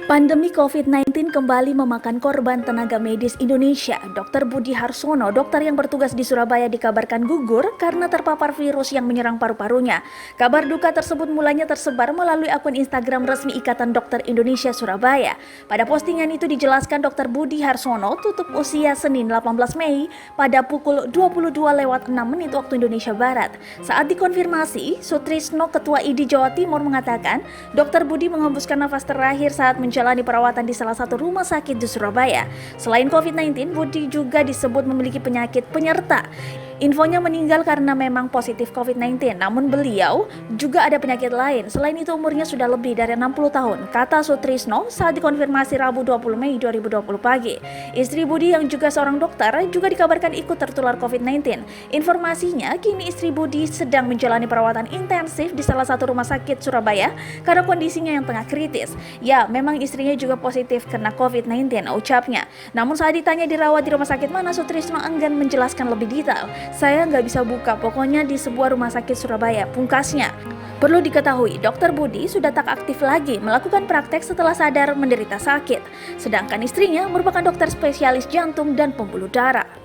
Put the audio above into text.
Pandemi COVID-19 kembali memakan korban tenaga medis Indonesia. Dr. Budi Harsono, dokter yang bertugas di Surabaya, dikabarkan gugur karena terpapar virus yang menyerang paru-parunya. Kabar duka tersebut mulanya tersebar melalui akun Instagram resmi Ikatan Dokter Indonesia Surabaya. Pada postingan itu dijelaskan Dr. Budi Harsono tutup usia Senin 18 Mei pada pukul 22.06 waktu Indonesia Barat. Saat dikonfirmasi, Sutrisno, Ketua ID Jawa Timur, mengatakan Dr. Budi menghembuskan nafas terakhir saat menjalani perawatan di salah satu rumah sakit di Surabaya. Selain COVID-19, Budi juga disebut memiliki penyakit penyerta. Infonya meninggal karena memang positif COVID-19, namun beliau juga ada penyakit lain. Selain itu umurnya sudah lebih dari 60 tahun, kata Sutrisno saat dikonfirmasi Rabu 20 Mei 2020 pagi. Istri Budi yang juga seorang dokter juga dikabarkan ikut tertular COVID-19. Informasinya, kini istri Budi sedang menjalani perawatan intensif di salah satu rumah sakit Surabaya karena kondisinya yang tengah kritis. Ya, memang istrinya juga positif kena COVID-19, ucapnya. Namun saat ditanya dirawat di rumah sakit mana, Sutrisno enggan menjelaskan lebih detail. Saya nggak bisa buka, pokoknya di sebuah rumah sakit Surabaya, pungkasnya. Perlu diketahui, Dr. Budi sudah tak aktif lagi melakukan praktek setelah sadar menderita sakit. Sedangkan istrinya merupakan dokter spesialis jantung dan pembuluh darah.